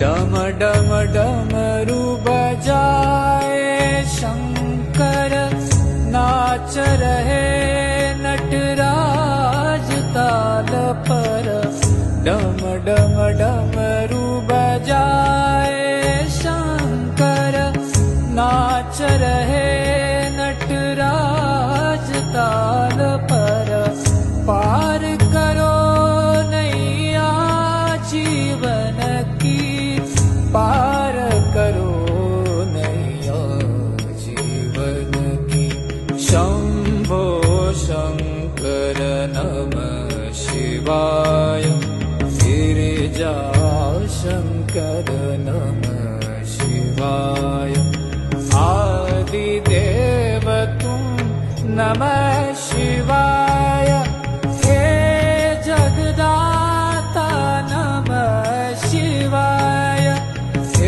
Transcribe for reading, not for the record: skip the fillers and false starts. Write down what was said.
डम डम डमरू बजाए शंकर, नाच रहे नटराज ताल पर। डम डम डमरू बजाए शंकर, नाच रहे नटराज ताल पर। पार करो नैया जीवन की, पार करो नैया जीवन की। शंभो शंकर नमः शिवाय, गिरिजा शंकर नमः शिवाय। आदिदेव तुम नमः